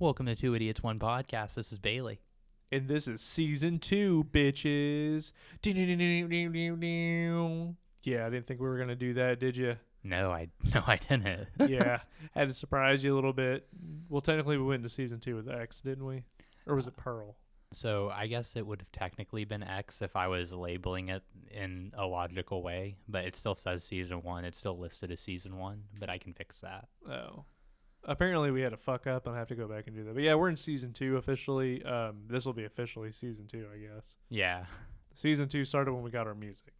Welcome to Two Idiots, One Podcast. This is Bailey. And this is season 2, bitches. Yeah, I didn't think we were going to do that, did you? No, I didn't. Yeah, had to surprise you a little bit. Well, technically we went into season 2 with X, didn't we? Or was it Pearl? So I guess it would have technically been X if I was labeling it in a logical way, but it still says season 1. It's still listed as season 1, but I can fix that. Oh. Apparently we had a fuck up and I have to go back and do that. But yeah, we're in season 2 officially. This will be officially season 2, I guess. Yeah. Season 2 started when we got our music.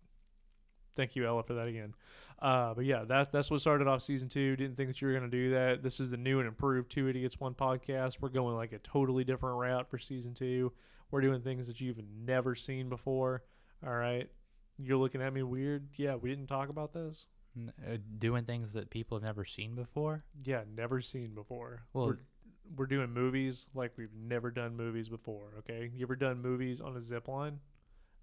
Thank you, Ella, for that again. But yeah, that's what started off season 2. Didn't think that you were going to do that. This is the new and improved Two Idiots, One Podcast. We're going like a totally different route for season 2. We're doing things that you've never seen before. All right. You're looking at me weird. Yeah, we didn't talk about this. Doing things that people have never seen before? Yeah, never seen before. Well, we're doing movies like we've never done movies before, okay? You ever done movies on a zip line?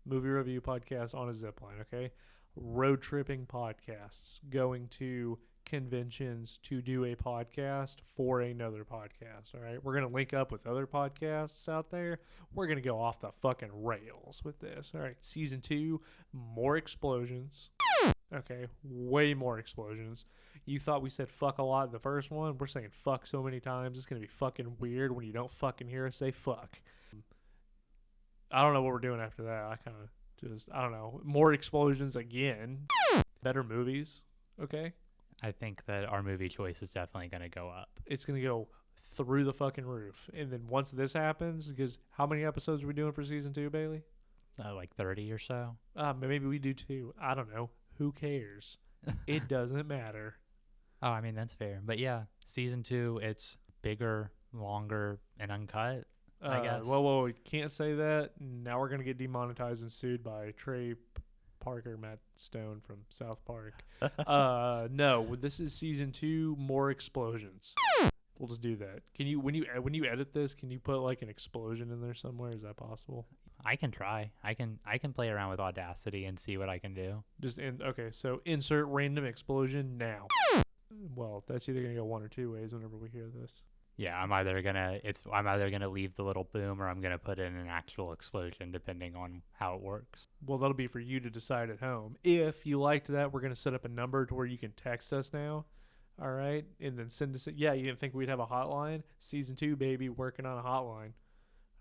Movie review podcast on a zip line, okay? Road tripping podcasts, going to conventions to do a podcast for another podcast, all right? We're going to link up with other podcasts out there. We're going to go off the fucking rails with this, all right? Season 2, more explosions. Okay, way more explosions. You thought we said fuck a lot in the first one. We're saying fuck so many times. It's going to be fucking weird when you don't fucking hear us say fuck. I don't know what we're doing after that. I don't know. More explosions again. Better movies. Okay. I think that our movie choice is definitely going to go up. It's going to go through the fucking roof. And then once this happens, because how many episodes are we doing for season 2, Bailey? Like 30 or so. Maybe we do 2. I don't know. Who cares? It doesn't matter. Oh, I mean, that's fair. But yeah, season 2, it's bigger, longer, and uncut, I guess. Well, we can't say that. Now we're going to get demonetized and sued by Trey Parker, Matt Stone from South Park. No, this is season 2, more explosions. We'll just do that. Can you, when you edit this, can you put like an explosion in there somewhere? Is that possible? I can try. I can play around with Audacity and see what I can do. Okay, so insert random explosion now. Well, that's either gonna go one or two ways whenever we hear this. Yeah, I'm either gonna leave the little boom or I'm gonna put in an actual explosion depending on how it works. Well, that'll be for you to decide at home. If you liked that, we're gonna set up a number to where you can text us now. All right, and then send us. Yeah, you didn't think we'd have a hotline? Season 2, baby, working on a hotline.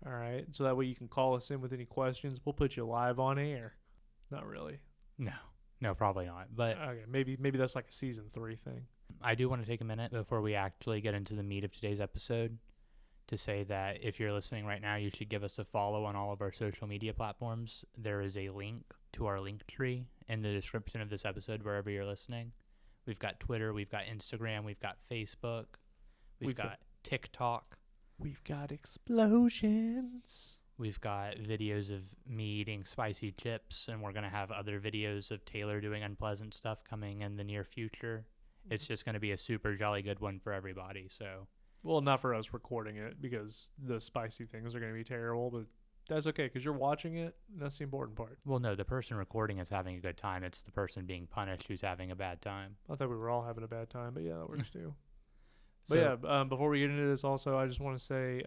All right, so that way you can call us in with any questions. We'll put you live on air. Not really. No, probably not. But okay, maybe that's like a season 3 thing. I do want to take a minute before we actually get into the meat of today's episode to say that if you're listening right now, you should give us a follow on all of our social media platforms. There is a link to our link tree in the description of this episode wherever you're listening. We've got Twitter, we've got Instagram, we've got Facebook, we've got TikTok. We've got explosions. We've got videos of me eating spicy chips, and we're going to have other videos of Taylor doing unpleasant stuff coming in the near future. It's just going to be a super jolly good one for everybody. So, well, not for us recording it because the spicy things are going to be terrible, but that's okay because you're watching it. And that's the important part. Well, no, the person recording is having a good time. It's the person being punished who's having a bad time. I thought we were all having a bad time, but yeah, that works too. But yeah, before we get into this, also, I just want to say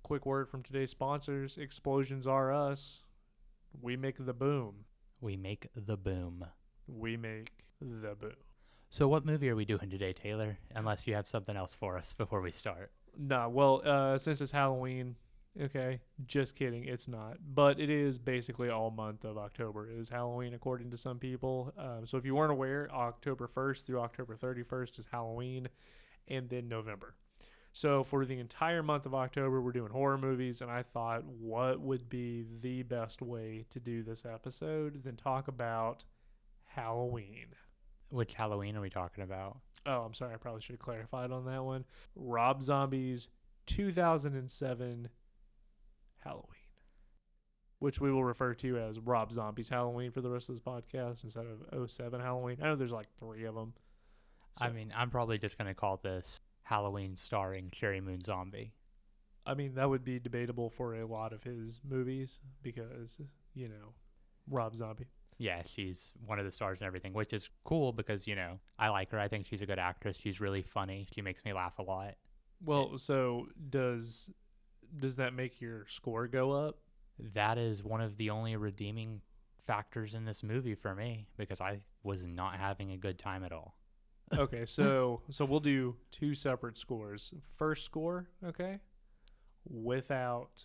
quick word from today's sponsors. Explosions are us. We make the boom. We make the boom. We make the boom. So what movie are we doing today, Taylor? Unless you have something else for us before we start. Nah, well, since it's Halloween, okay, just kidding, it's not. But it is basically all month of October is Halloween, according to some people. So if you weren't aware, October 1st through October 31st is Halloween. And then November. So for the entire month of October, we're doing horror movies, and I thought, what would be the best way to do this episode than talk about Halloween? Which Halloween are we talking about? Oh, I'm sorry. I probably should have clarified on that one. Rob Zombie's 2007 Halloween, which we will refer to as Rob Zombie's Halloween for the rest of this podcast instead of 07 Halloween. I know there's like 3 of them. So, I mean, I'm probably just going to call this Halloween starring Cherry Moon Zombie. I mean, that would be debatable for a lot of his movies because, you know, Rob Zombie. Yeah, she's one of the stars and everything, which is cool because, you know, I like her. I think she's a good actress. She's really funny. She makes me laugh a lot. Well, so does that make your score go up? That is one of the only redeeming factors in this movie for me because I was not having a good time at all. Okay, so we'll do two separate scores. First score, okay, without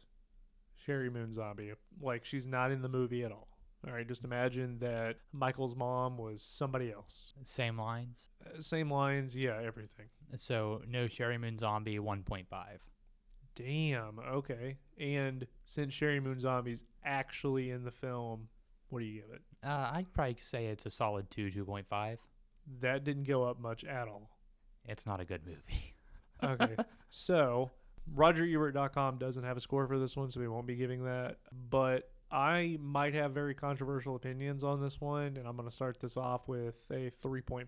Sherry Moon Zombie, like she's not in the movie at all. All right, just imagine that Michael's mom was somebody else. Same lines. Same lines, yeah, everything. So no Sherry Moon Zombie 1.5. Damn, okay. And since Sherry Moon Zombie's actually in the film, what do you give it? I'd probably say it's a solid 2.5. That didn't go up much at all. It's not a good movie. Okay, so RogerEbert.com doesn't have a score for this one, so we won't be giving that. But I might have very controversial opinions on this one, and I'm going to start this off with a 3.5.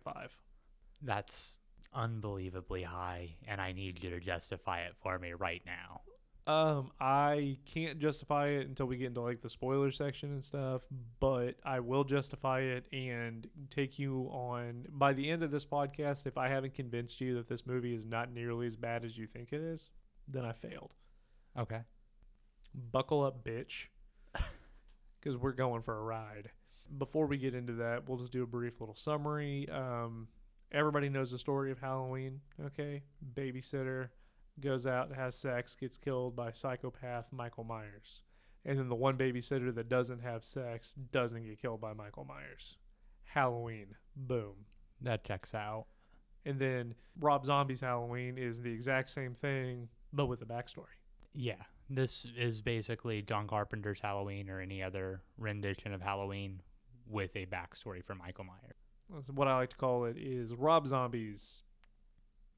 That's unbelievably high, and I need you to justify it for me right now. I can't justify it until we get into like the spoiler section and stuff, but I will justify it and take you on by the end of this podcast. If I haven't convinced you that this movie is not nearly as bad as you think it is, then I failed. Okay. Buckle up, bitch, because we're going for a ride. Before we get into that, we'll just do a brief little summary. Everybody knows the story of Halloween, okay? Babysitter goes out, has sex, gets killed by psychopath Michael Myers. And then the one babysitter that doesn't have sex doesn't get killed by Michael Myers. Halloween. Boom. That checks out. And then Rob Zombie's Halloween is the exact same thing, but with a backstory. Yeah. This is basically John Carpenter's Halloween or any other rendition of Halloween with a backstory for Michael Myers. What I like to call it is Rob Zombie's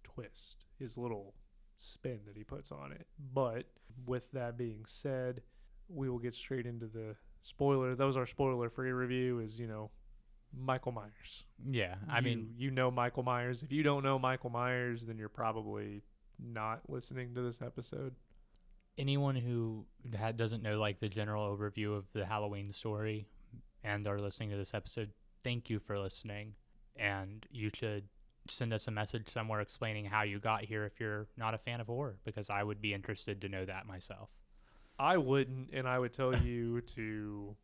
twist, his little spin that he puts on it. But with that being said, we will get straight into the spoiler. Those are spoiler-free review is, Michael Myers. Yeah, I mean... You know Michael Myers. If you don't know Michael Myers, then you're probably not listening to this episode. Anyone who doesn't know, like, the general overview of the Halloween story and are listening to this episode, thank you for listening. And you should send us a message somewhere explaining how you got here if you're not a fan of horror, because I would be interested to know that myself. I wouldn't, and I would tell you to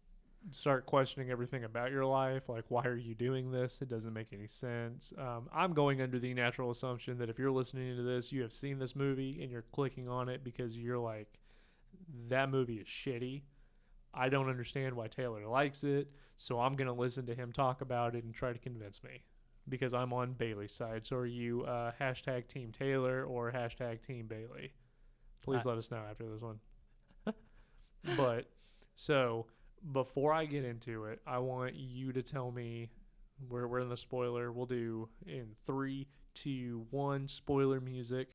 start questioning everything about your life. Like, why are you doing this? It doesn't make any sense. I'm going under the natural assumption that if you're listening to this, you have seen this movie and you're clicking on it because you're like, that movie is shitty. I don't understand why Taylor likes it, so I'm going to listen to him talk about it and try to convince me because I'm on Bailey's side. So are you hashtag Team Taylor or hashtag Team Bailey? Please let us know after this one. But, so, before I get into it, I want you to tell me, we're in the spoiler, we'll do in 3, 2, 1, spoiler music.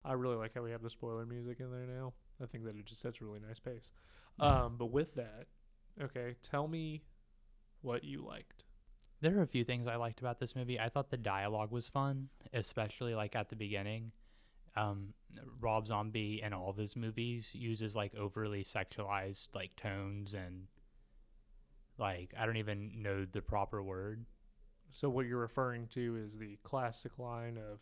I really like how we have the spoiler music in there now. I think that it just sets a really nice pace. But with that, okay, tell me what you liked. There are a few things I liked about this movie. I thought the dialogue was fun, especially like at the beginning. Rob Zombie in all of his movies uses like overly sexualized like tones and like I don't even know the proper word. So what you're referring to is the classic line of,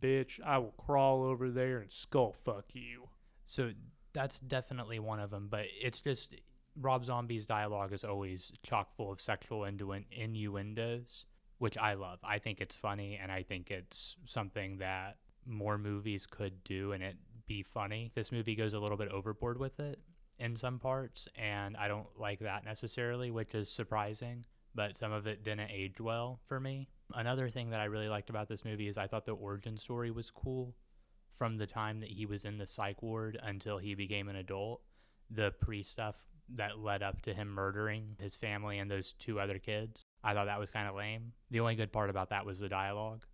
bitch, I will crawl over there and skull fuck you. So that's definitely one of them, but it's just Rob Zombie's dialogue is always chock full of sexual innuendos, which I love. I think it's funny, and I think it's something that more movies could do and it be funny. This movie goes a little bit overboard with it in some parts, and I don't like that necessarily, which is surprising, but some of it didn't age well for me. Another thing that I really liked about this movie is I thought the origin story was cool. From the time that he was in the psych ward until he became an adult, the pre-stuff that led up to him murdering his family and those 2 other kids, I thought that was kind of lame. The only good part about that was the dialogue.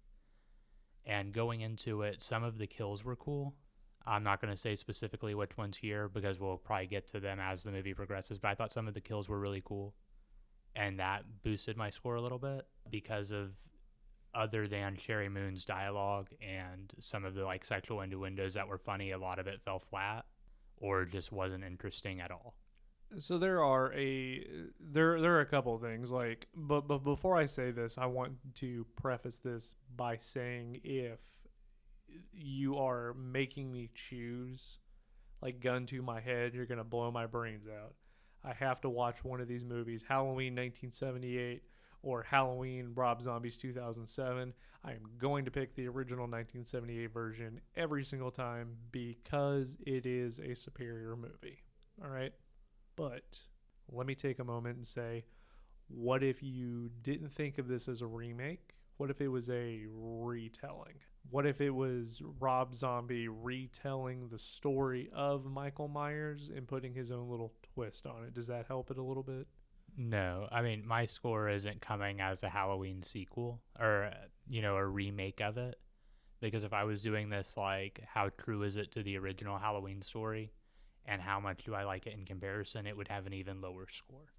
And going into it, some of the kills were cool. I'm not going to say specifically which ones here because we'll probably get to them as the movie progresses, but I thought some of the kills were really cool. And that boosted my score a little bit because of other than Sherry Moon's dialogue and some of the like sexual innuendos that were funny, a lot of it fell flat or just wasn't interesting at all. So there are a couple of things like, but before I say this, I want to preface this by saying if you are making me choose, like gun to my head, you're gonna blow my brains out. I have to watch one of these movies, Halloween 1978 or Halloween Rob Zombie's 2007. I am going to pick the original 1978 version every single time because it is a superior movie. All right? But let me take a moment and say, what if you didn't think of this as a remake? What if it was a retelling? What if it was Rob Zombie retelling the story of Michael Myers and putting his own little twist on it? Does that help it a little bit? No, I mean, my score isn't coming as a Halloween sequel or, a remake of it. Because if I was doing this, like, how true is it to the original Halloween story and how much do I like it in comparison, it would have an even lower score.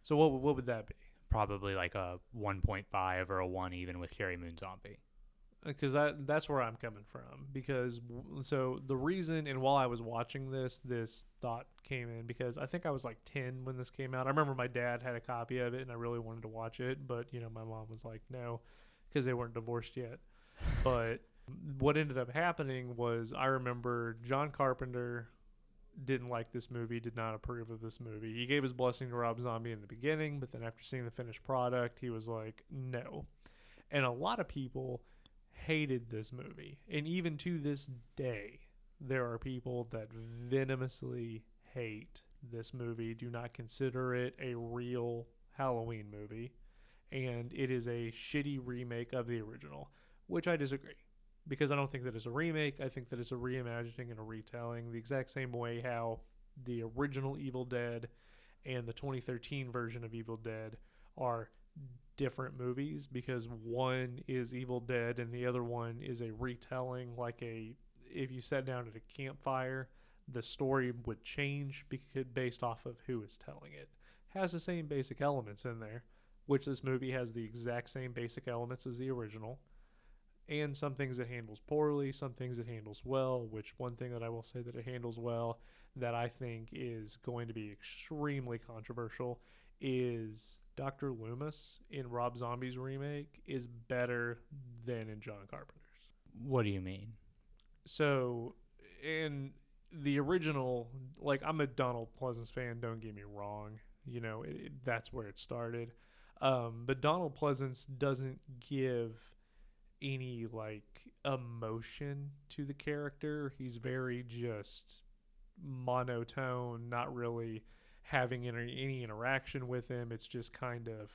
So what would that be? Probably like a 1.5 or a 1 even with Cherry Moon Zombie. Because that's where I'm coming from. Because so the reason, and while I was watching this thought came in because I think I was like 10 when this came out. I remember my dad had a copy of it, and I really wanted to watch it, but my mom was like, no, because they weren't divorced yet. But what ended up happening was I remember John Carpenter didn't like this movie, did not approve of this movie. He gave his blessing to Rob Zombie in the beginning, but then after seeing the finished product, he was like, no. And a lot of people hated this movie. And even to this day, there are people that venomously hate this movie, do not consider it a real Halloween movie, and it is a shitty remake of the original, which I disagree. Because I don't think that it's a remake. I think that it's a reimagining and a retelling, the exact same way how the original Evil Dead and the 2013 version of Evil Dead are different movies, because one is Evil Dead and the other one is a retelling. If you sat down at a campfire, the story would change based off of who is telling it. Has the same basic elements in there, which this movie has the exact same basic elements as the original. And some things it handles poorly, some things it handles well, which one thing that I will say that it handles well that I think is going to be extremely controversial is Dr. Loomis in Rob Zombie's remake is better than in John Carpenter's. What do you mean? So, in the original, like, I'm a Donald Pleasance fan, don't get me wrong. That's where it started. But Donald Pleasance doesn't give any emotion to the character. He's very just monotone, not really having any interaction with him. It's just kind of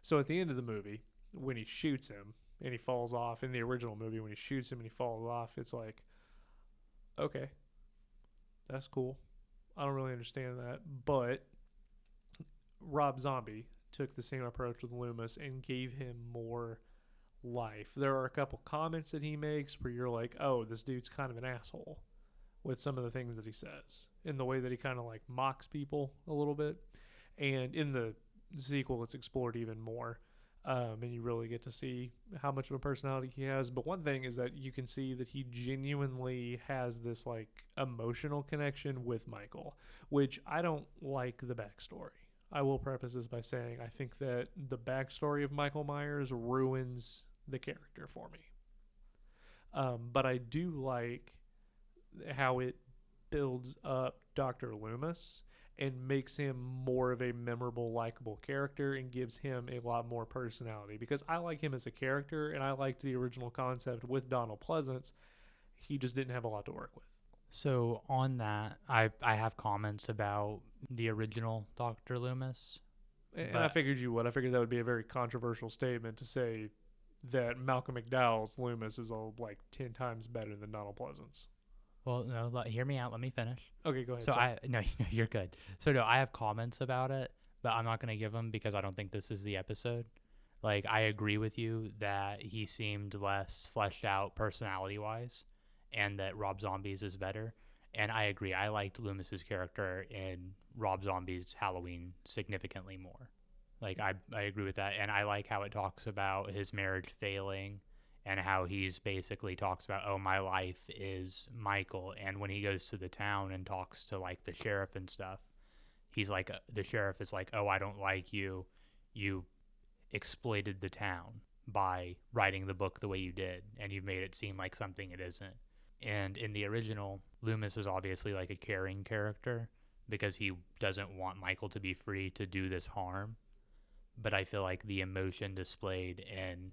So at the end of the movie, when he shoots him and he falls off, in the original movie when he shoots him and he falls off, it's like, okay, that's cool. I don't really understand that. But Rob Zombie took the same approach with Loomis and gave him more life. There are a couple comments that he makes where you're like, oh, this dude's kind of an asshole with some of the things that he says, in the way that he kind of mocks people a little bit. And in the sequel, it's explored even more. And you really get to see how much of a personality he has. But one thing is that you can see that he genuinely has this emotional connection with Michael, which I don't like the backstory. I will preface this by saying I think that the backstory of Michael Myers ruins the character for me. But I do like how it builds up Dr. Loomis and makes him more of a memorable, likable character and gives him a lot more personality, because I like him as a character and I liked the original concept with Donald Pleasance. He just didn't have a lot to work with. So on that, I have comments about the original Dr. Loomis. And I figured you would. I figured that would be a very controversial statement to say that Malcolm McDowell's Loomis is 10 times better than Donald Pleasance. Well, no, hear me out. Let me finish. Okay, go ahead. So no, you're good. So no, I have comments about it, but I'm not going to give them because I don't think this is the episode. I agree with you that he seemed less fleshed out personality-wise, and that Rob Zombie's is better. And I agree. I liked Loomis's character in Rob Zombie's Halloween significantly more. I agree with that. And I like how it talks about his marriage failing and how he's basically talks about, oh, my life is Michael. And when he goes to the town and talks to like the sheriff and stuff, he's like, the sheriff is like, oh, I don't like you. You exploited the town by writing the book the way you did, and you've made it seem like something it isn't. And in the original, Loomis is obviously like a caring character because he doesn't want Michael to be free to do this harm. But I feel like the emotion displayed in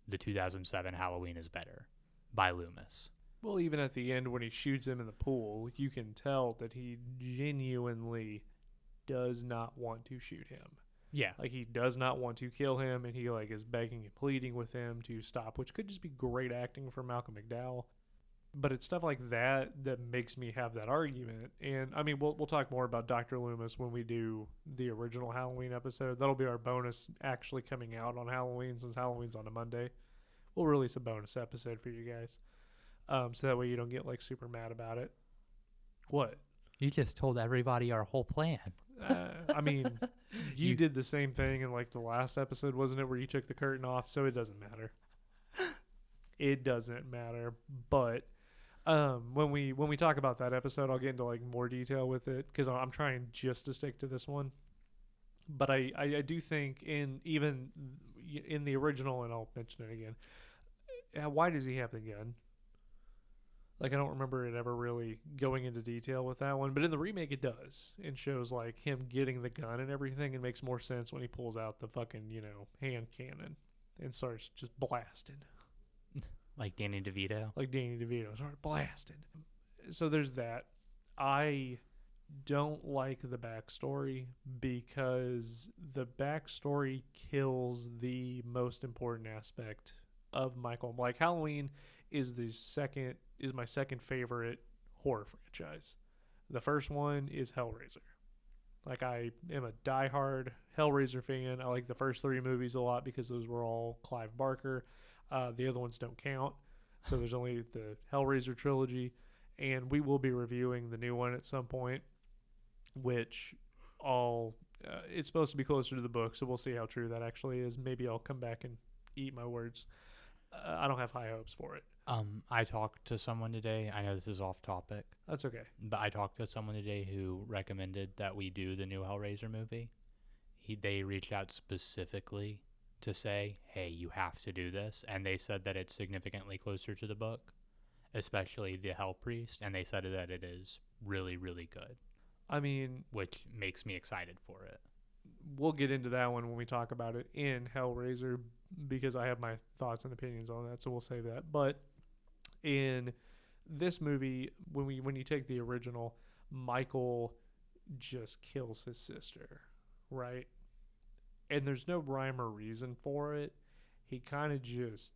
the 2007 Halloween is better by Loomis. Well, even at the end when he shoots him in the pool, you can tell that he genuinely does not want to shoot him. Yeah. Like, he does not want to kill him, and he like is begging and pleading with him to stop, which could just be great acting for Malcolm McDowell. But it's stuff like that that makes me have that argument. And I mean, we'll talk more about Dr. Loomis when we do the original Halloween episode. That'll be our bonus actually coming out on Halloween, since Halloween's on a Monday. We'll release a bonus episode for you guys, so that way you don't get like super mad about it. What? You just told everybody our whole plan. I mean, you did the same thing in like the last episode, wasn't it, where you took the curtain off? So it doesn't matter. It doesn't matter. But when we talk about that episode, I'll get into like more detail with it, because I'm trying just to stick to this one. But I do think even in the original, and I'll mention it again, why does he have the gun? Like, I don't remember it ever really going into detail with that one, but in the remake it does, and shows like him getting the gun and everything. It makes more sense when he pulls out the fucking, hand cannon and starts just blasting. Like Danny DeVito? Like Danny DeVito started blasting. So there's that. I don't like the backstory, because the backstory kills the most important aspect of Michael. Like, Halloween is my second favorite horror franchise. The first one is Hellraiser. Like, I am a diehard Hellraiser fan. I like the first 3 movies a lot because those were all Clive Barker. The other ones don't count. So there's only the Hellraiser trilogy, and we will be reviewing the new one at some point, which it's supposed to be closer to the book, so we'll see how true that actually is. Maybe I'll come back and eat my words. I don't have high hopes for it. I talked to someone today. I know this is off topic. That's okay. But I talked to someone today who recommended that we do the new Hellraiser movie. They reached out specifically to say, hey, you have to do this. And they said that it's significantly closer to the book, especially the Hell Priest. And they said that it is really, really good. I mean, which makes me excited for it. We'll get into that one when we talk about it in Hellraiser, because I have my thoughts and opinions on that, so we'll save that. But in this movie, when you take the original, Michael just kills his sister, right? And there's no rhyme or reason for it. He kind of just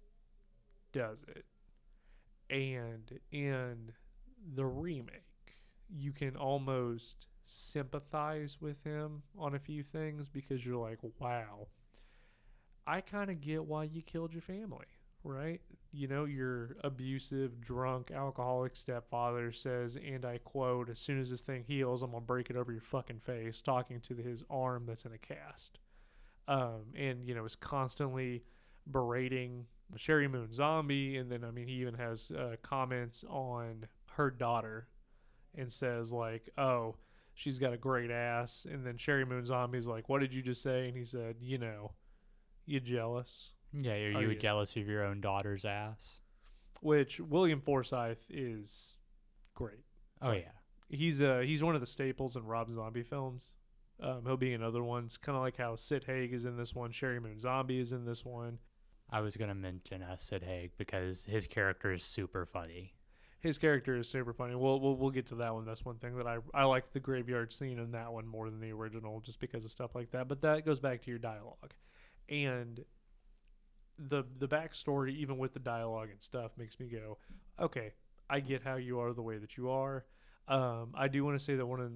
does it. And in the remake, you can almost sympathize with him on a few things, because you're like, wow, I kind of get why you killed your family, right? Your abusive, drunk, alcoholic stepfather says, and I quote, as soon as this thing heals, I'm going to break it over your fucking face, talking to his arm that's in a cast. And is constantly berating Sherry Moon Zombie. And then, he even has comments on her daughter and says, like, oh, she's got a great ass. And then Sherry Moon Zombie's like, what did you just say? And he said, you jealous? Yeah, are you jealous of your own daughter's ass? Which William Forsythe is great. Oh, yeah. He's one of the staples in Rob Zombie films. He'll be in other ones, kind of like how Sid Haig is in this one. Sherry Moon Zombie is in this one. I was going to mention Sid Haig because his character is super funny. His character is super funny. We'll get to that one. That's one thing that I like the graveyard scene in that one more than the original, just because of stuff like that. But that goes back to your dialogue. And the backstory, even with the dialogue and stuff, makes me go, okay, I get how you are the way that you are. I do want to say that one of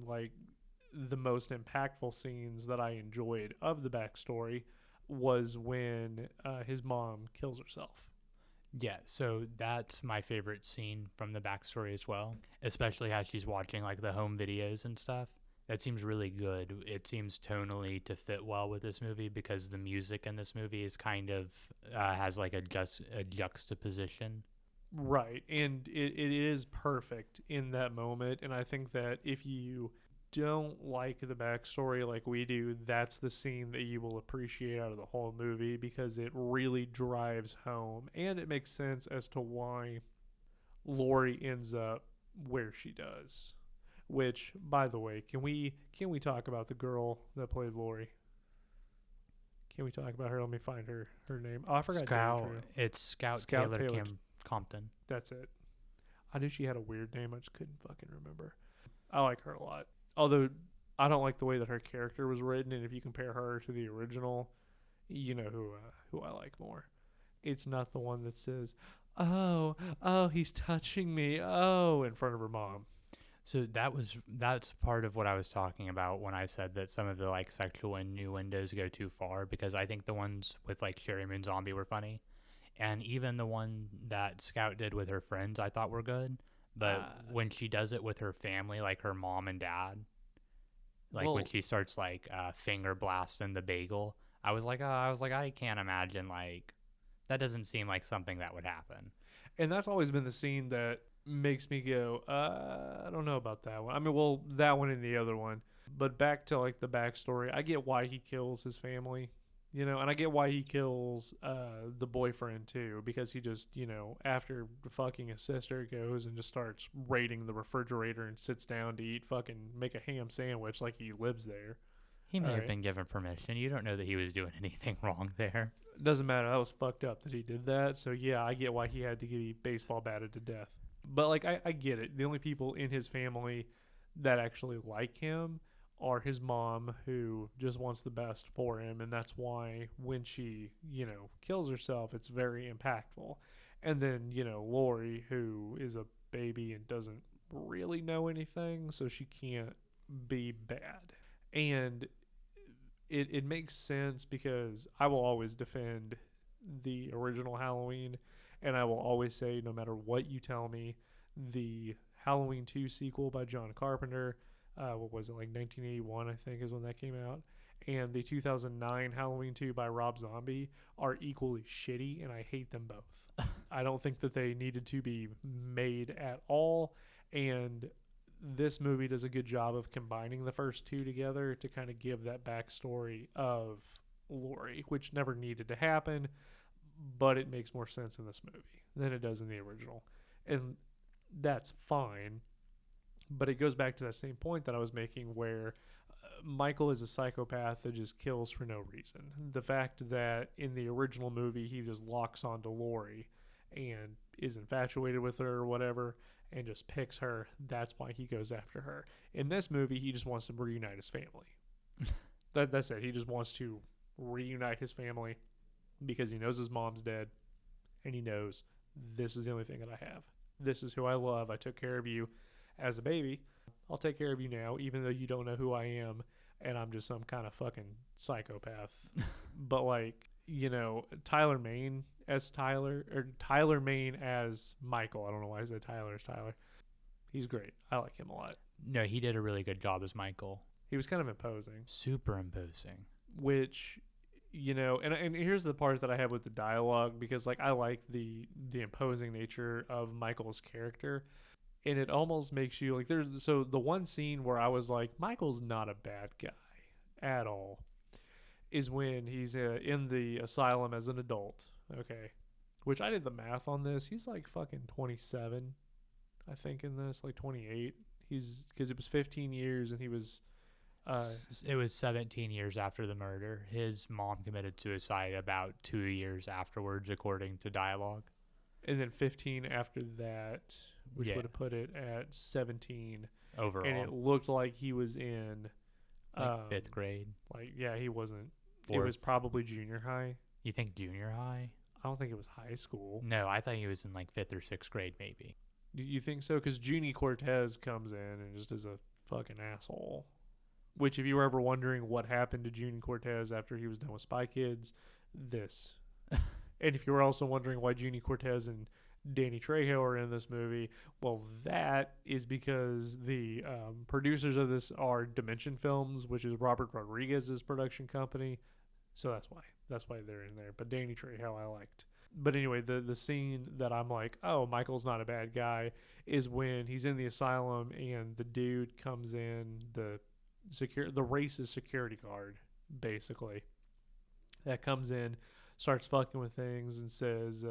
the most impactful scenes that I enjoyed of the backstory was when his mom kills herself. Yeah, so that's my favorite scene from the backstory as well, especially how she's watching like the home videos and stuff. That seems really good. It seems tonally to fit well with this movie because the music in this movie is kind of has like a juxtaposition. Right. And it is perfect in that moment. And I think that if you don't like the backstory like we do, that's the scene that you will appreciate out of the whole movie because it really drives home and it makes sense as to why Lori ends up where she does. Which, by the way, can we talk about the girl that played Lori? Can we talk about her? Let me find her name. Oh, I forgot. It's Scout Taylor Compton. That's it. I knew she had a weird name. I just couldn't fucking remember. I like her a lot. Although I don't like the way that her character was written, and if you compare her to the original, you know who I like more. It's not the one that says, "Oh, he's touching me," in front of her mom. So that's part of what I was talking about when I said that some of the like sexual innuendos go too far, because I think the ones with like Sherry Moon Zombie were funny, and even the one that Scout did with her friends I thought were good. But when she does it with her family, like her mom and dad, like when she starts like finger blasting the bagel, I was like, I can't imagine, like that doesn't seem like something that would happen. And that's always been the scene that makes me go, I don't know about that one. I mean, well, that one and the other one. But back to like the backstory, I get why he kills his family, you know, and I get why he kills the boyfriend too, because he just, you know, after fucking his sister, goes and just starts raiding the refrigerator and sits down to make a ham sandwich like he lives there. He may have been given permission. You don't know that he was doing anything wrong there. Doesn't matter. That was fucked up that he did that. So yeah, I get why he had to get baseball batted to death. But like I get it. The only people in his family that actually like him are his mom, who just wants the best for him, and that's why when she, you know, kills herself, it's very impactful. And then, you know, Lori, who is a baby and doesn't really know anything, so she can't be bad. And it makes sense because I will always defend the original Halloween, and I will always say, no matter what you tell me, the Halloween 2 sequel by John Carpenter, what was it, like 1981, I think, is when that came out, and the 2009 Halloween 2 by Rob Zombie are equally shitty, and I hate them both. I don't think that they needed to be made at all, and this movie does a good job of combining the first two together to kind of give that backstory of Lori, which never needed to happen, but it makes more sense in this movie than it does in the original. And that's fine, but it goes back to that same point that I was making where Michael is a psychopath that just kills for no reason. The fact that in the original movie he just locks onto Lori and is infatuated with her or whatever and just picks her, that's why he goes after her. In this movie, he just wants to reunite his family. That's it. He just wants to reunite his family because he knows his mom's dead and he knows this is the only thing that I have. This is who I love. I took care of you as a baby. I'll take care of you now, even though you don't know who I am and I'm just some kind of fucking psychopath. But like, you know, Tyler Mane as Tyler, or Tyler Mane as Michael. I don't know why I said Tyler as Tyler. He's great. I like him a lot. No, he did a really good job as Michael. He was kind of imposing. Super imposing. Which, you know, and here's the part that I have with the dialogue, because like I like the imposing nature of Michael's character, and it almost makes you like so the one scene where I was like, Michael's not a bad guy at all, is when he's in the asylum as an adult. Okay, which I did the math on this. He's like fucking 27, I think, in this, like 28. He's, because it was 15 years and he was. It was 17 years after the murder. His mom committed suicide about 2 years afterwards, according to dialogue. And then 15 after that, which would have put it at 17 overall. And it looked like he was in like 5th grade. Like, yeah, he wasn't. Fourth. It was probably junior high. You think junior high? I don't think it was high school. No, I thought he was in like 5th or 6th grade, maybe. You think so? Because Junie Cortez comes in and just is a fucking asshole. Which, if you were ever wondering what happened to Junie Cortez after he was done with Spy Kids, this. And if you were also wondering why Junie Cortez and Danny Trejo are in this movie. Well, that is because the producers of this are Dimension Films, which is Robert Rodriguez's production company. So that's why they're in there. But Danny Trejo I liked. But anyway, the scene that I'm like, oh, Michael's not a bad guy, is when he's in the asylum and the dude comes in, the racist security guard, basically, that comes in, starts fucking with things and says,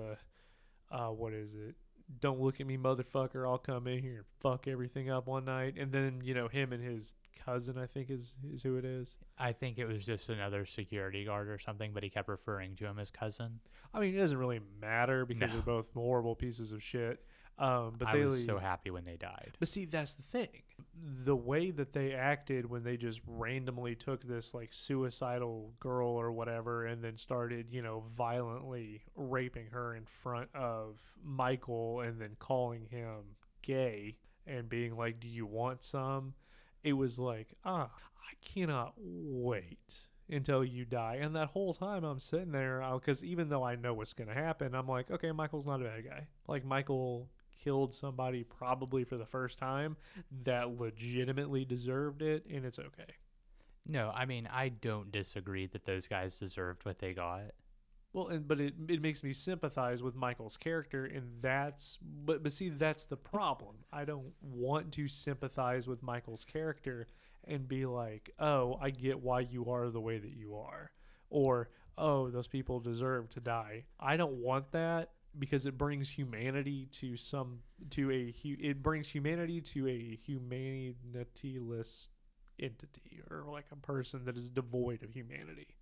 what is it? Don't look at me, motherfucker. I'll come in here and fuck everything up one night. And then, him and his cousin, I think is who it is. I think it was just another security guard or something, but he kept referring to him as cousin. I mean, it doesn't really matter because No. they're both horrible pieces of shit. But I was so happy when they died. But see, that's the thing. The way that they acted when they just randomly took this like suicidal girl or whatever and then started, violently raping her in front of Michael and then calling him gay and being like, "Do you want some?" It was like, I cannot wait until you die. And that whole time I'm sitting there, because even though I know what's going to happen, I'm like, okay, Michael's not a bad guy. Like, Michael killed somebody probably for the first time that legitimately deserved it, and it's okay. No, I mean, I don't disagree that those guys deserved what they got. Well, but it makes me sympathize with Michael's character, and but see, that's the problem. I don't want to sympathize with Michael's character and be like, oh, I get why you are the way that you are, or oh, those people deserve to die. I don't want that because it brings humanity to it brings humanity to a humanityless entity, or like a person that is devoid of humanity.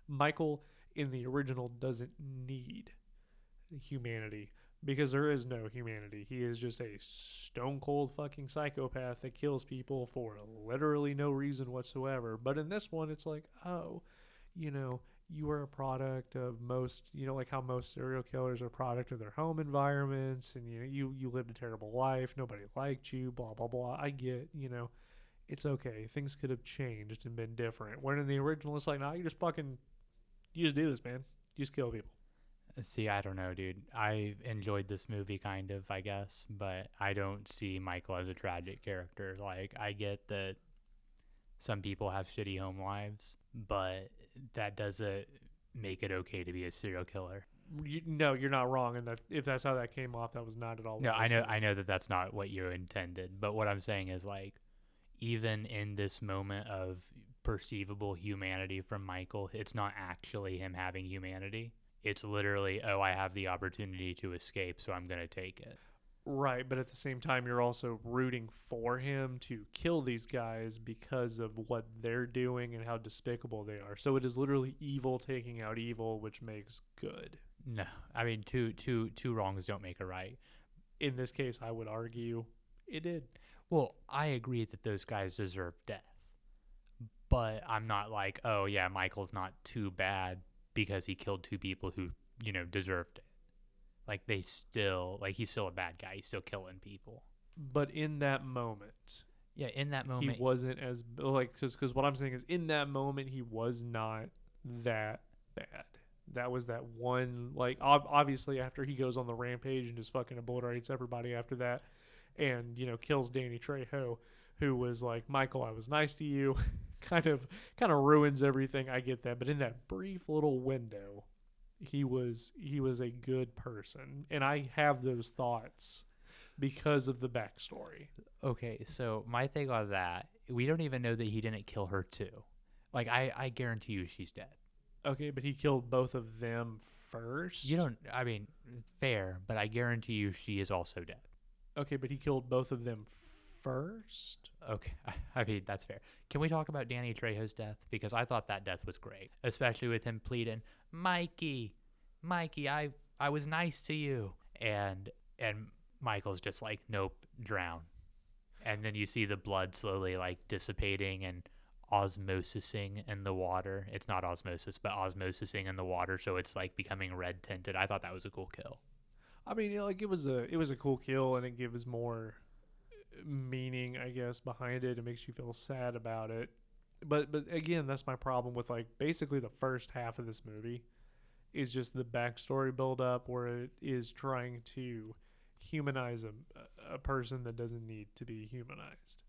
Michael in the original doesn't need humanity because there is no humanity. He is just a stone cold fucking psychopath that kills people for literally no reason whatsoever. But in this one, it's like, oh, you are a product of most, like how most serial killers are a product of their home environments, and you lived a terrible life. Nobody liked you, blah, blah, blah. I get, it's okay. Things could have changed and been different. When in the original, it's like, nah, you just do this, man. You just kill people. See, I don't know, dude. I enjoyed this movie kind of, I guess, but I don't see Michael as a tragic character. Like, I get that some people have shitty home lives, but that doesn't make it okay to be a serial killer. No, you're not wrong, and that if that's how that came off, that was not at all. No, I know that that's not what you intended, but what I'm saying is, like, even in this moment of perceivable humanity from Michael, it's not actually him having humanity. It's literally, oh, I have the opportunity to escape, so I'm going to take it. Right, but at the same time, you're also rooting for him to kill these guys because of what they're doing and how despicable they are. So it is literally evil taking out evil, which makes good. No, I mean, two wrongs don't make a right. In this case, I would argue it did. Well, I agree that those guys deserve death. But I'm not like, oh, yeah, Michael's not too bad because he killed two people who, deserved it. Like, he's still a bad guy. He's still killing people. But in that moment. Yeah, in that moment. He wasn't as, because what I'm saying is in that moment, he was not that bad. That was that one, obviously after he goes on the rampage and just fucking obliterates everybody after that and, kills Danny Trejo, who was like, Michael, I was nice to you. kind of ruins everything. I get that. But in that brief little window, he was a good person. And I have those thoughts because of the backstory. Okay, so my thing on that, we don't even know that he didn't kill her too. Like, I guarantee you she's dead. Okay, but he killed both of them first? Fair, but I guarantee you she is also dead. Okay, but he killed both of them first? Okay, I mean, that's fair. Can we talk about Danny Trejo's death? Because I thought that death was great, especially with him pleading, Mikey, I was nice to you. And Michael's just like, nope, drown. And then you see the blood slowly like dissipating and osmosising in the water. It's not osmosis, but osmosising in the water, so it's like becoming red tinted. I thought that was a cool kill. I mean, it was a cool kill, and it gives more meaning, I guess, behind it. It makes you feel sad about it. But again, that's my problem with like basically the first half of this movie is just the backstory build up where it is trying to humanize a person that doesn't need to be humanized.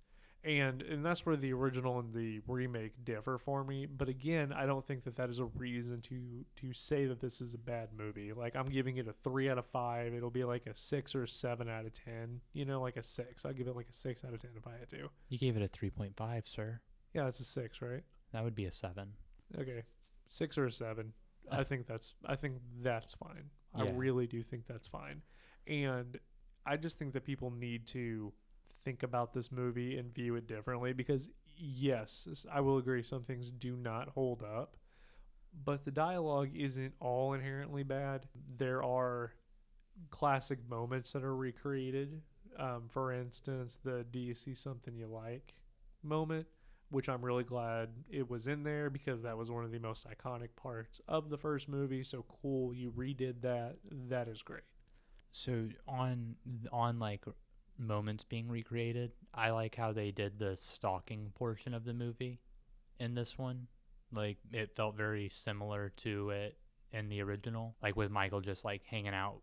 And that's where the original and the remake differ for me. But again, I don't think that that is a reason to say that this is a bad movie. Like, I'm giving it a 3 out of 5. It'll be like a 6 or 7 out of 10. You know, like a 6. I'll give it like a 6 out of 10 if I had to. You gave it a 3.5, sir. Yeah, it's a 6, right? That would be a 7. Okay, 6 or a 7. I think that's fine. I Yeah. really do think that's fine. And I just think that people need to think about this movie and view it differently, because yes, I will agree some things do not hold up, but the dialogue isn't all inherently bad. There are classic moments that are recreated. For instance, the "Do you see something you like" moment, which I'm really glad it was in there because that was one of the most iconic parts of the first movie. So cool, you redid that. That is great. So on like moments being recreated, I like how they did the stalking portion of the movie in this one. Like, it felt very similar to it in the original, like with Michael just like hanging out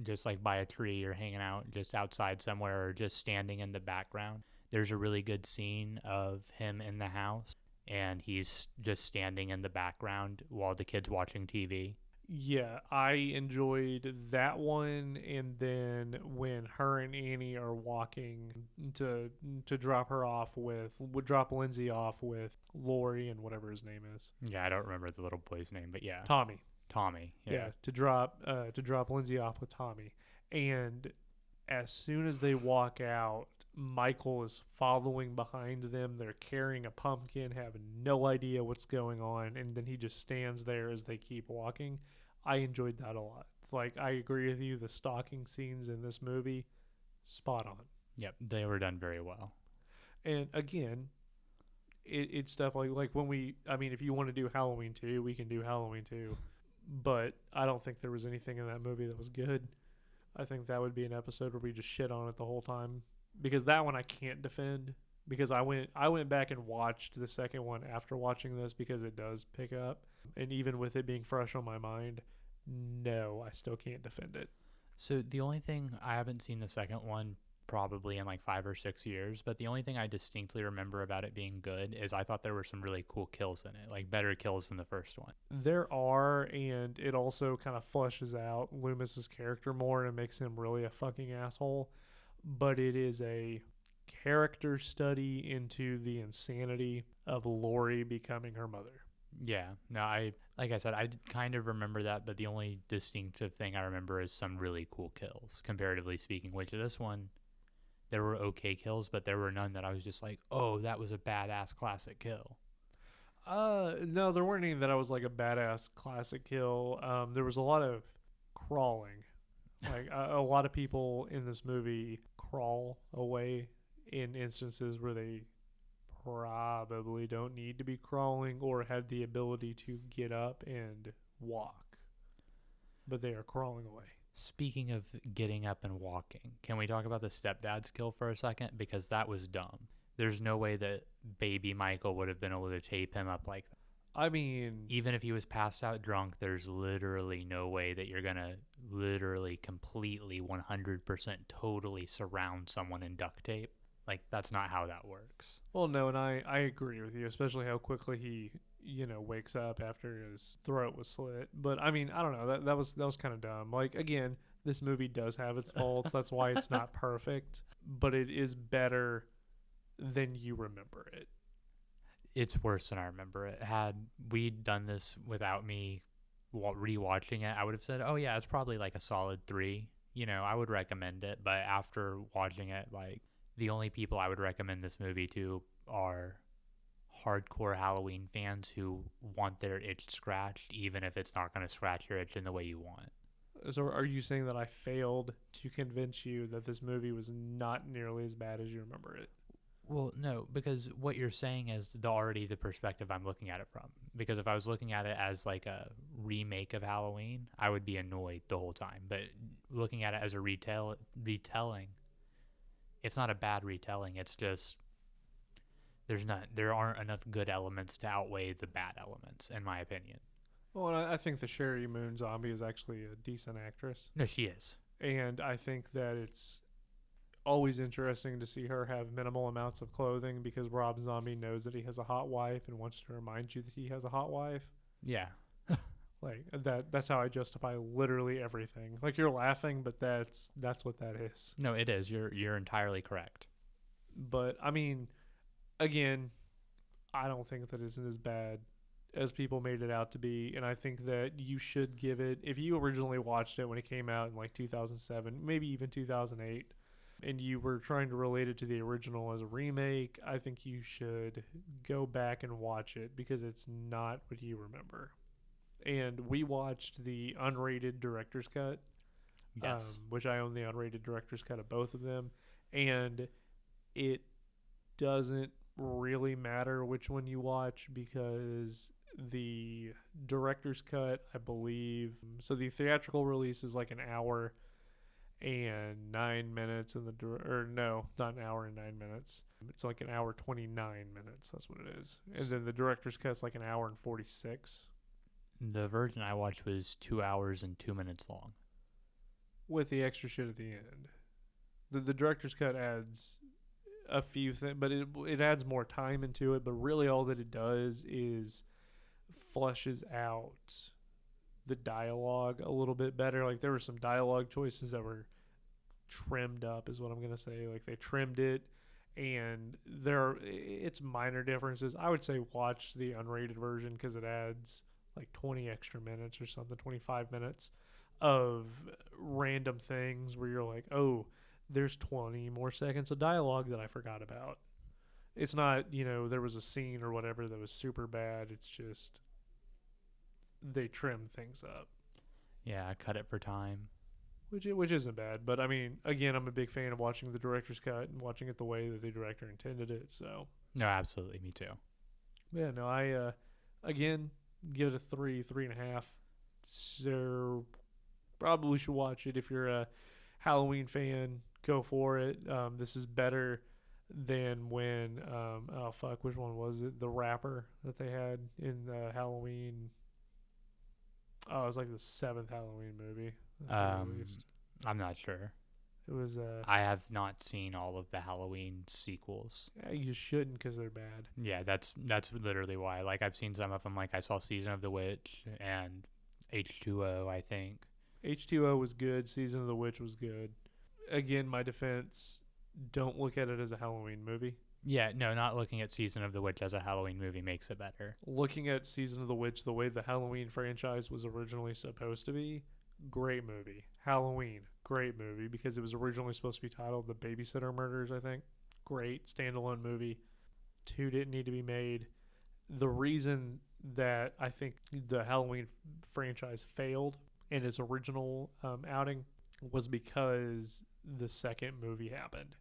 just like by a tree, or hanging out just outside somewhere, or just standing in the background. There's a really good scene of him in the house and he's just standing in the background while the kid's watching TV. Yeah, I enjoyed that one. And then when her and Annie are walking to drop her off with, would drop Lindsay off with Lori and whatever his name is, Yeah, I don't remember the little boy's name, but yeah. Tommy. Tommy. Yeah, to drop Lindsay off with Tommy. And as soon as they walk out, Michael is following behind them. They're carrying a pumpkin, having no idea what's going on, and then he just stands there as they keep walking. I enjoyed that a lot. Like, I agree with you, the stalking scenes in this movie, spot on. Yep, they were done very well. And again, it's stuff like when if you want to do Halloween 2, we can do Halloween 2. But I don't think there was anything in that movie that was good. I think that would be an episode where we just shit on it the whole time, because that one I can't defend, because I went back and watched the second one after watching this, because it does pick up, and even with it being fresh on my mind, no, I still can't defend it. So the only thing, I haven't seen the second one probably in like 5 or 6 years, but the only thing I distinctly remember about it being good is I thought there were some really cool kills in it, like better kills than the first one. There are, and it also kind of fleshes out Loomis's character more and makes him really a fucking asshole. But it is a character study into the insanity of Lori becoming her mother. Yeah, no, like I said, I kind of remember that, but the only distinctive thing I remember is some really cool kills, comparatively speaking, which this one, there were okay kills, but there were none that I was just like, oh, that was a badass classic kill. No, there weren't any that I was like a badass classic kill. There was a lot of crawling. Like, a lot of people in this movie crawl away in instances where they probably don't need to be crawling or have the ability to get up and walk, but they are crawling away. Speaking of getting up and walking, can we talk about the stepdad's kill for a second? Because that was dumb. There's no way that baby Michael would have been able to tape him up like that. I mean, Even if he was passed out drunk, there's literally no way that you're going to literally completely 100% totally surround someone in duct tape. Like, that's not how that works. well, no, and I agree with you, especially how quickly he, wakes up after his throat was slit. But I mean, I don't know, that was kind of dumb. Like, again, this movie does have its faults. That's why it's not perfect, but it is better than you remember it. It's worse than I remember it. Had we done this without me rewatching it, I would have said, oh yeah, it's probably like a solid 3. I would recommend it. But after watching it, like, the only people I would recommend this movie to are hardcore Halloween fans who want their itch scratched, even if it's not going to scratch your itch in the way you want. So are you saying that I failed to convince you that this movie was not nearly as bad as you remember it? Well, no, because what you're saying is already the perspective I'm looking at it from. Because if I was looking at it as like a remake of Halloween, I would be annoyed the whole time. But looking at it as a retelling, it's not a bad retelling. It's just there aren't enough good elements to outweigh the bad elements, in my opinion. Well, I think the Sherry Moon zombie is actually a decent actress, No, she is. and I think that it's always interesting to see her have minimal amounts of clothing because Rob Zombie knows that he has a hot wife and wants to remind you that he has a hot wife. Yeah. Like that's how I justify literally everything. Like you're laughing, but that's what that is. No, it is. You're entirely correct. But I mean, again, I don't think that isn't as bad as people made it out to be, and I think that you should give it, if you originally watched it when it came out in like 2007, maybe even 2008, and you were trying to relate it to the original as a remake, I think you should go back and watch it because it's not what you remember. And we watched the unrated director's cut, Yes. which I own the unrated director's cut of both of them, and it doesn't really matter which one you watch because the director's cut, I believe, so the theatrical release is like an hour and 9 minutes, and or no, not an hour and 9 minutes. It's like an hour 29 minutes. That's what it is. And then the director's cut's like an hour and 46 The version I watched was 2 hours and 2 minutes long. with the extra shit at the end. The director's cut adds a few things, but it adds more time into it. But really, all that it does is fleshes out the dialogue a little bit better. Like there were some dialogue choices that were trimmed up, is what I'm gonna say. Like they trimmed it, and it's minor differences. I would say watch the unrated version because it adds like 20 extra minutes or something, 25 minutes of random things where you're like, oh, there's 20 more seconds of dialogue that I forgot about. It's not, there was a scene or whatever that was super bad. It's just they trimmed things up, Yeah, I cut it for time. which isn't bad. But I mean, again, I'm a big fan of watching the director's cut and watching it the way that the director intended it. So No, absolutely. Me too. yeah, no, I again give it a 3.5. So probably should watch it if you're a Halloween fan. Go for it. This is better than when oh fuck, which one was it? The rapper that they had in Halloween. Oh, it was like the 7th Halloween movie that they released. I'm not sure. It was I have not seen all of the Halloween sequels. you shouldn't because they're bad. Yeah, that's literally why. Like I've seen some of them. Like I saw Season of the Witch and H2O, I think. H2O was good. Season of the Witch was good. Again, my defense: don't look at it as a Halloween movie. Yeah, no, not looking at Season of the Witch as a Halloween movie makes it better. Looking at Season of the Witch the way the Halloween franchise was originally supposed to be, great movie. Halloween, great movie because it was originally supposed to be titled The Babysitter Murders, I think. Great standalone movie. 2 didn't need to be made. The reason that I think the Halloween franchise failed in its original outing was because the second movie happened.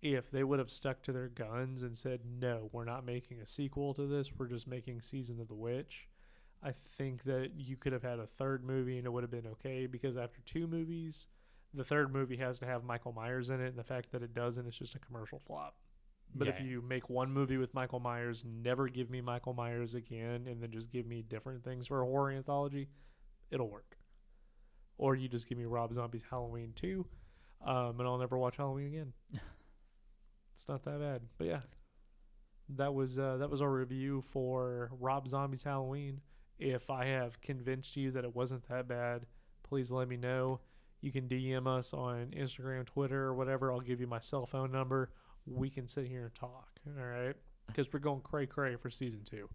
If they would have stuck to their guns and said, no, we're not making a sequel to this, we're just making Season of the Witch, I think that you could have had a third movie and it would have been okay, because after 2 movies, the third movie has to have Michael Myers in it, and the fact that it doesn't, it's just a commercial flop. But Yeah. if you make one movie with Michael Myers, never give me Michael Myers again, and then just give me different things for a horror anthology, it'll work. Or you just give me Rob Zombie's Halloween 2, and I'll never watch Halloween again. It's not that bad. But yeah, that was our review for Rob Zombie's Halloween. If I have convinced you that it wasn't that bad, please let me know. You can DM us on Instagram, Twitter, or whatever. I'll give you my cell phone number. We can sit here and talk. All right, because we're going cray cray for season 2.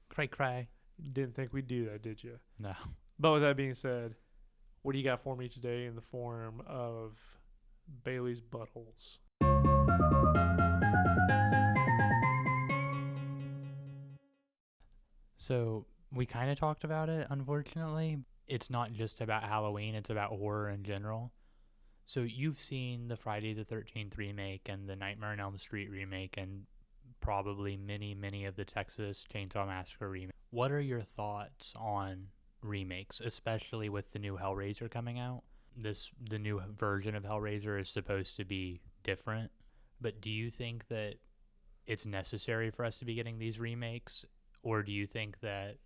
Cray cray. Didn't think we'd do that, did you? No. But with that being said, what do you got for me today in the form of Bailey's buttholes? So we kind of talked about it, unfortunately. It's not just about Halloween, it's about horror in general. So you've seen the Friday the 13th remake and the Nightmare on Elm Street remake and probably many of the Texas Chainsaw Massacre remake. What are your thoughts on remakes, especially with the new Hellraiser coming out? The new version of Hellraiser is supposed to be different, but do you think that it's necessary for us to be getting these remakes, or do you think that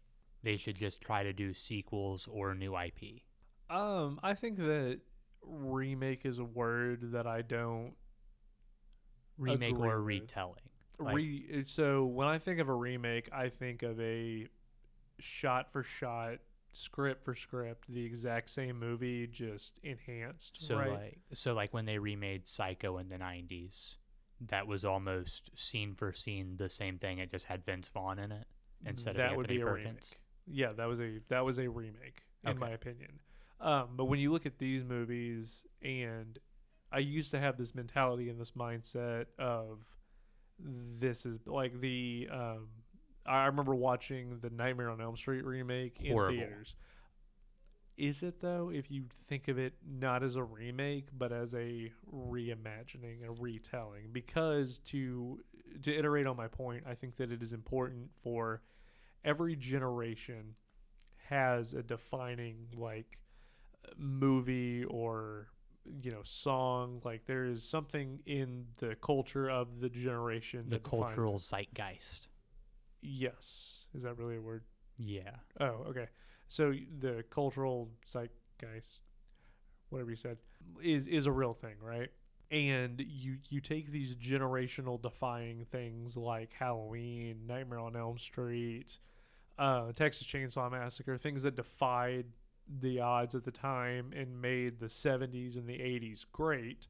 they should just try to do sequels or new IP? I think that remake is a word that I don't Remake agree or with. retelling? Like, So when I think of a remake, I think of a shot for shot, script for script, the exact same movie, just enhanced, so right? like when they remade Psycho in the 90s, that was almost scene for scene the same thing. It just had Vince Vaughn in it instead of That would Anthony be a Perkins. remake. Yeah, that was a remake in Okay. my opinion. But when you look at these movies, and I used to have this mentality and this mindset of this is like the I remember watching the Nightmare on Elm Street remake Horrible. in theaters. Is it though, if you think of it not as a remake but as a reimagining, a retelling? Because to iterate on my point, I think that it is important for every generation has a defining like movie or song. Like there is something in the culture of the generation The that defines cultural it. zeitgeist. Yes, is that really a word? Yeah. Oh, okay. So the cultural zeitgeist, whatever you said, is a real thing, right? And you take these generational defying things like Halloween, Nightmare on Elm Street, Texas Chainsaw Massacre, things that defied the odds at the time and made the 70s and the 80s great,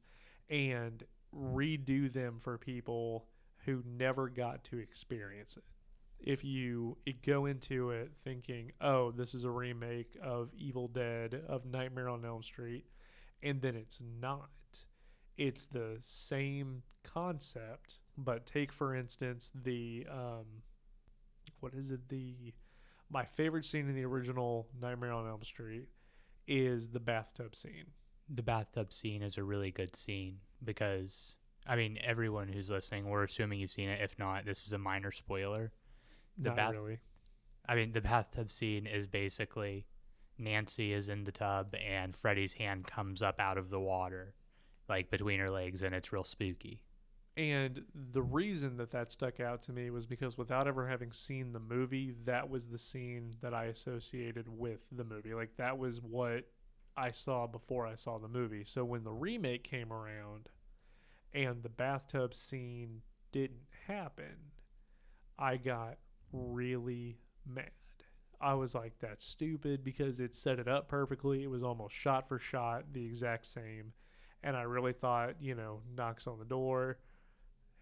and redo them for people who never got to experience it. If you go into it thinking, oh, this is a remake of Evil Dead, of Nightmare on Elm Street, and then it's not. It's the same concept, but take, for instance, the what is it? My favorite scene in the original Nightmare on Elm Street is the bathtub scene. The bathtub scene is a really good scene because, I mean, everyone who's listening, we're assuming you've seen it. If not, this is a minor spoiler. Not really. I mean, the bathtub scene is basically Nancy is in the tub and Freddy's hand comes up out of the water, like between her legs, and it's real spooky. And the reason that stuck out to me was because without ever having seen the movie, that was the scene that I associated with the movie. Like that was what I saw before I saw the movie. So when the remake came around and the bathtub scene didn't happen, I got really mad. I was like, that's stupid, because it set it up perfectly. It was almost shot for shot the exact same. And I really thought, knocks on the door,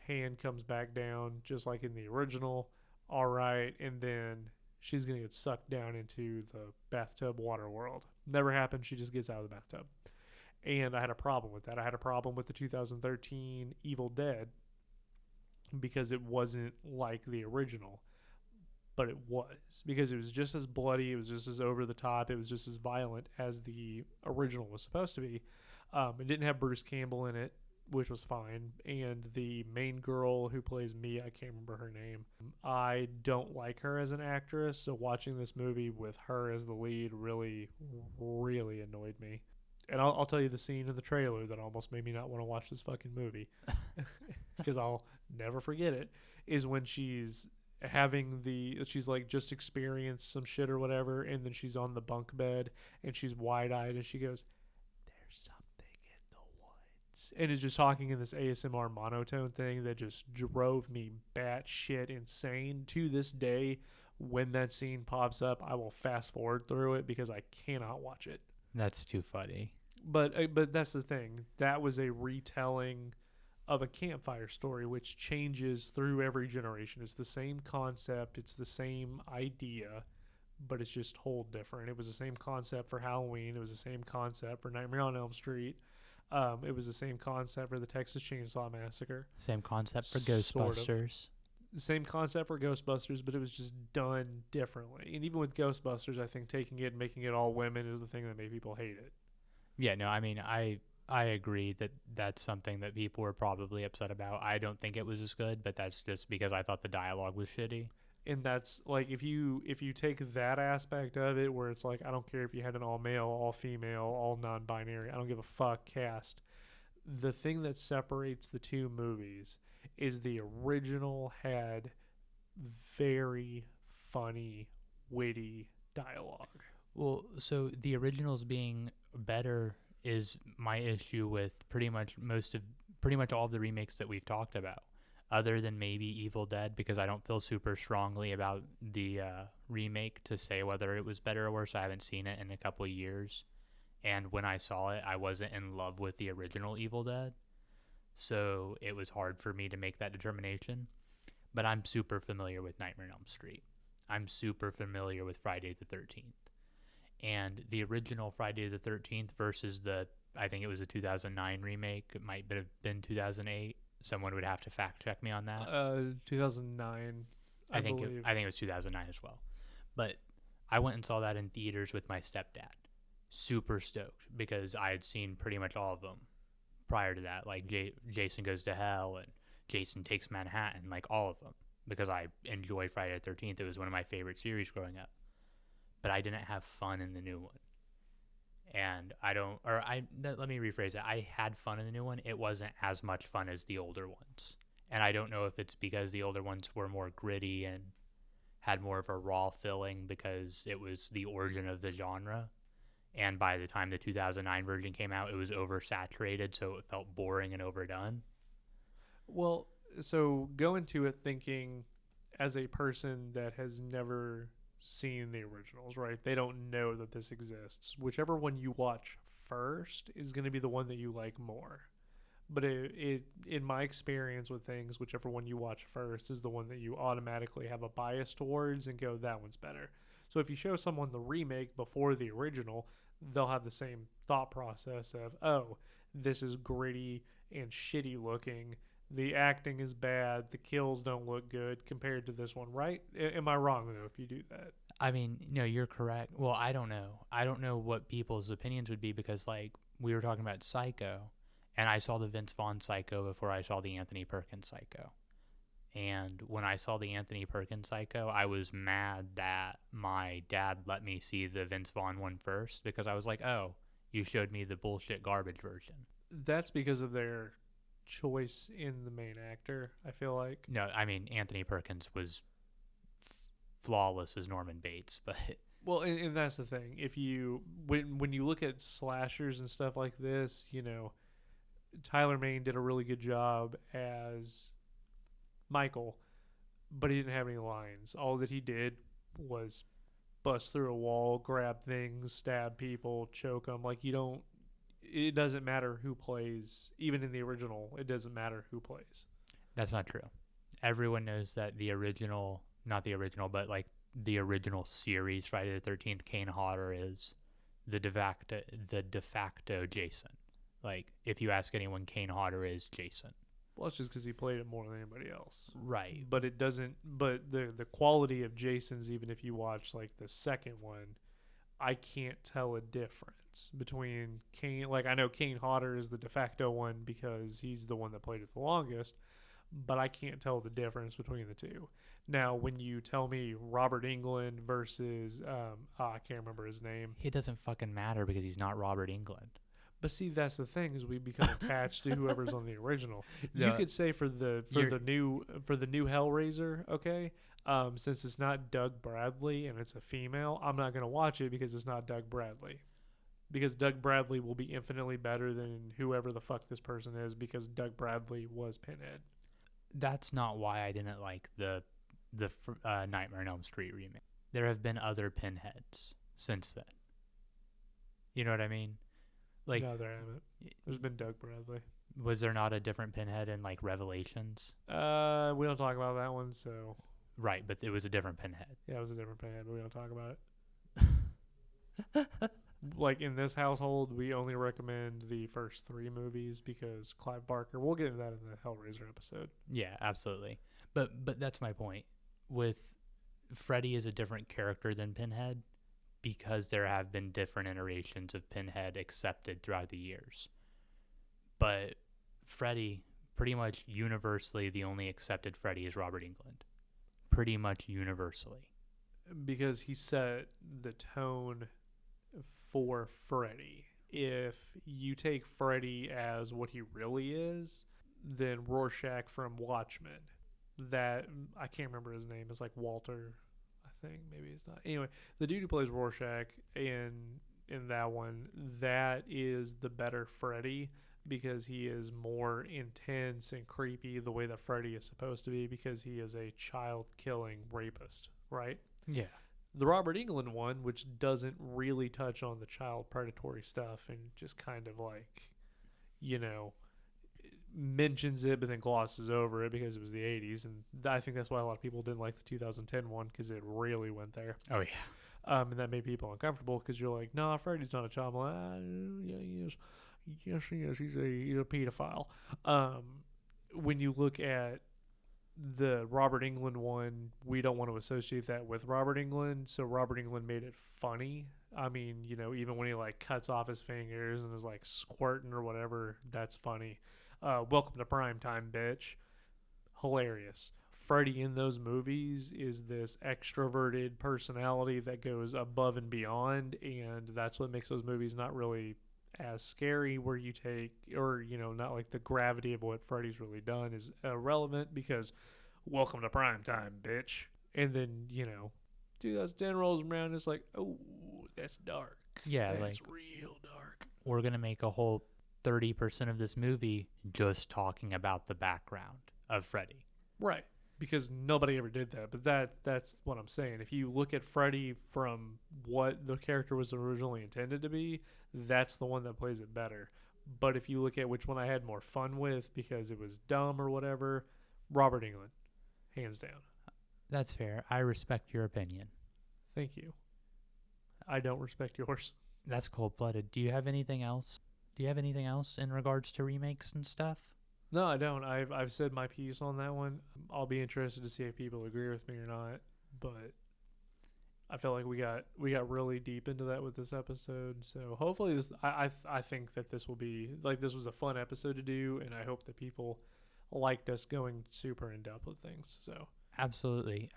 hand comes back down just like in the original. All right. And then she's going to get sucked down into the bathtub water world. Never happened. She just gets out of the bathtub. And I had a problem with that. I had a problem with the 2013 Evil Dead because it wasn't like the original. But it was, because it was just as bloody, it was just as over the top, it was just as violent as the original was supposed to be. It didn't have Bruce Campbell in it, which was fine. And the main girl who plays Mia, I can't remember her name. I don't like her as an actress, so watching this movie with her as the lead really, really annoyed me. And I'll tell you the scene in the trailer that almost made me not want to watch this fucking movie, because I'll never forget it, is when she's she's like just experienced some shit or whatever, and then she's on the bunk bed and she's wide-eyed and she goes, there's something in the woods, and is just talking in this ASMR monotone thing that just drove me batshit insane. To this day, when that scene pops up, I will fast forward through it because I cannot watch it. That's too funny. But that's the thing, that was a retelling of a campfire story, which changes through every generation. It's the same concept, it's the same idea, but it's just told different. It was the same concept for Halloween. It was the same concept for Nightmare on Elm Street. It was the same concept for the Texas Chainsaw Massacre. Same concept for Sort of. Ghostbusters. Same concept for Ghostbusters, but it was just done differently. And even with Ghostbusters, I think taking it and making it all women is the thing that made people hate it. Yeah, no, I mean, I agree that that's something that people were probably upset about. I don't think it was as good, but that's just because I thought the dialogue was shitty. And that's like, if you take that aspect of it, where it's like, I don't care if you had an all male, all female, all non-binary, I don't give a fuck cast. The thing that separates the two movies is the original had very funny witty dialogue. Well, so the originals being better is my issue with pretty much all of the remakes that we've talked about, other than maybe Evil Dead, because I don't feel super strongly about the remake to say whether it was better or worse. I haven't seen it in a couple of years, and when I saw it, I wasn't in love with the original Evil Dead, so it was hard for me to make that determination. But I'm super familiar with Nightmare on Elm Street. I'm super familiar with Friday the 13th. And the original Friday the 13th versus I think it was a 2009 remake. It might have been 2008. Someone would have to fact check me on that. 2009, I believe. I think it was 2009 as well. But I went and saw that in theaters with my stepdad. Super stoked because I had seen pretty much all of them prior to that, like Jason Goes to Hell and Jason Takes Manhattan, like all of them, because I enjoyed Friday the 13th. It was one of my favorite series growing up. But I didn't have fun in the new one. And let me rephrase it. I had fun in the new one. It wasn't as much fun as the older ones. And I don't know if it's because the older ones were more gritty and had more of a raw feeling because it was the origin of the genre. And by the time the 2009 version came out, it was oversaturated, so it felt boring and overdone. Well, so go into it thinking as a person that has never seen the originals, right? They don't know that this exists. Whichever one you watch first is going to be the one that you like more. But it in my experience with things, whichever one you watch first is the one that you automatically have a bias towards and go, that one's better. So if you show someone the remake before the original, they'll have the same thought process of, oh, this is gritty and shitty looking. The acting is bad. The kills don't look good compared to this one, right? Am I wrong, though, if you do that? I mean, no, you're correct. Well, I don't know. I don't know what people's opinions would be because, like, we were talking about Psycho, and I saw the Vince Vaughn Psycho before I saw the Anthony Perkins Psycho. And when I saw the Anthony Perkins Psycho, I was mad that my dad let me see the Vince Vaughn one first because I was like, oh, you showed me the bullshit garbage version. That's because of their choice in the main actor, I feel like. No, I mean, Anthony Perkins was flawless as Norman Bates, but... Well, and that's the thing. If you... When you look at slashers and stuff like this, you know, Tyler Mane did a really good job as Michael, but he didn't have any lines. All that he did was bust through a wall, grab things, stab people, choke them. Like, you don't... It doesn't matter who plays. Even in the original, it doesn't matter who plays. That's not true. Everyone knows that the original... Not the original, but, like, the original series, Friday the 13th, Kane Hodder is the de facto Jason. Like, if you ask anyone, Kane Hodder is Jason. Well, it's just because he played it more than anybody else. Right. But it doesn't... But the quality of Jason's, even if you watch, like, the second one, I can't tell a difference between Kane... Like, I know Kane Hodder is the de facto one because he's the one that played it the longest, but I can't tell the difference between the two. Now, when you tell me Robert Englund versus... I can't remember his name. It doesn't fucking matter because he's not Robert Englund. But see, that's the thing, is we become attached to whoever's on the original. No, you could say for the new Hellraiser, okay, since it's not Doug Bradley and it's a female, I'm not gonna watch it because it's not Doug Bradley. Because Doug Bradley will be infinitely better than whoever the fuck this person is because Doug Bradley was Pinhead. That's not why I didn't like the Nightmare on Elm Street remake. There have been other Pinheads since then. You know what I mean? Like, no, there haven't. There's been Doug Bradley. Was there not a different Pinhead in, like, Revelations? We don't talk about that one, so... Right, but it was a different Pinhead. Yeah, it was a different Pinhead, but we don't talk about it. Like, in this household, we only recommend the first 3 movies because Clive Barker... We'll get into that in the Hellraiser episode. Yeah, absolutely. But that's my point. With Freddy is a different character than Pinhead, because there have been different iterations of Pinhead accepted throughout the years. But Freddy, pretty much universally, the only accepted Freddy is Robert Englund. Pretty much universally. Because he set the tone for Freddy. If you take Freddy as what he really is, then Rorschach from Watchmen, that, I can't remember his name, is like Walter, I thing. Maybe it's not. Anyway, the dude who plays Rorschach in that one, that is the better Freddy because he is more intense and creepy the way that Freddy is supposed to be because he is a child-killing rapist, right? Yeah. The Robert Englund one, which doesn't really touch on the child predatory stuff and just kind of like, you know, mentions it but then glosses over it because it was the 80s. And I think that's why a lot of people didn't like the 2010 one because it really went there. Oh, yeah. And that made people uncomfortable because you're like, nah, Freddy's not a child. Like, yeah, he is. Yes, he is. He's a pedophile. When you look at the Robert Englund one, we don't want to associate that with Robert Englund, so Robert Englund made it funny. I mean, you know, even when he like cuts off his fingers and is like squirting or whatever, that's funny. Welcome to Primetime, bitch. Hilarious. Freddy in those movies is this extroverted personality that goes above and beyond, and that's what makes those movies not really as scary, where you take, or, you know, not like the gravity of what Freddy's really done is irrelevant because welcome to Primetime, bitch. And then, you know, 2010 rolls around and it's like, oh, that's dark. Yeah, that's like, real dark. we're going to make a whole 30% of this movie just talking about the background of Freddy. Right. Because nobody ever did that. But that's what I'm saying. If you look at Freddy from what the character was originally intended to be, that's the one that plays it better. But if you look at which one I had more fun with because it was dumb or whatever, Robert Englund, hands down. That's fair. I respect your opinion. Thank you. I don't respect yours. That's cold-blooded. Do you have anything else? Do you have anything else in regards to remakes and stuff? No, I don't. I've said my piece on that one. I'll be interested to see if people agree with me or not. But I feel like we got really deep into that with this episode. So hopefully this, I think that this will be like, this was a fun episode to do, and I hope that people liked us going super in depth with things. So Absolutely.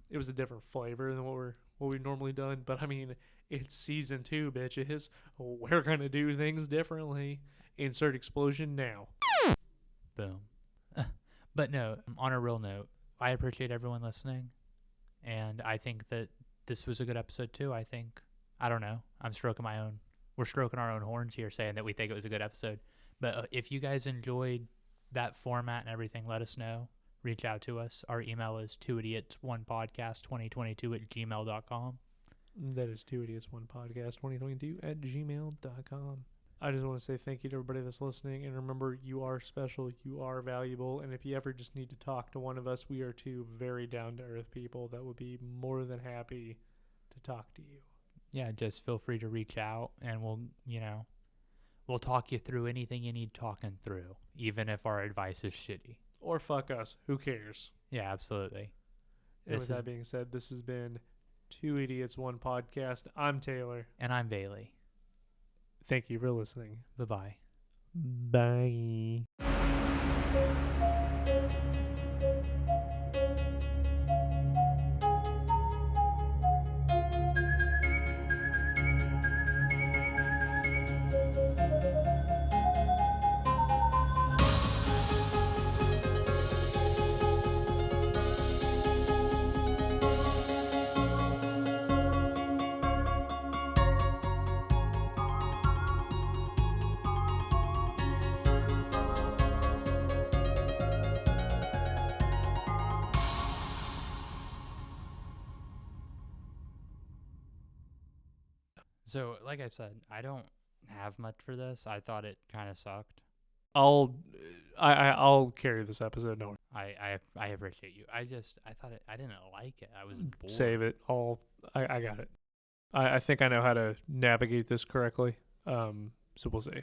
it was a different flavor than what we've normally done. But I mean, it's season 2, bitches. We're gonna do things differently. Insert explosion now. Boom. But no, on a real note, I appreciate everyone listening, and I think that this was a good episode too. I don't know, we're stroking our own horns here saying that we think it was a good episode. But if you guys enjoyed that format and everything, let us know. Reach out to us. Our email is 2idiots1podcast2022@gmail.com. That is 2idiots1podcast2022@gmail.com. I just want to say thank you to everybody that's listening. And remember, you are special. You are valuable. And if you ever just need to talk to one of us, we are two very down-to-earth people that would be more than happy to talk to you. Yeah, just feel free to reach out, and we'll talk you through anything you need talking through, even if our advice is shitty. Or fuck us. Who cares? Yeah, absolutely. And with that being said, this has been 2 Idiots, 1 Podcast. I'm Taylor. And I'm Bailey. Thank you for listening. Bye-bye. Bye. So, like I said, I don't have much for this. I thought it kind of sucked. I'll carry this episode. No, I appreciate you. I thought I didn't like it. I was bored. Save it. I got it. I think I know how to navigate this correctly. So we'll see.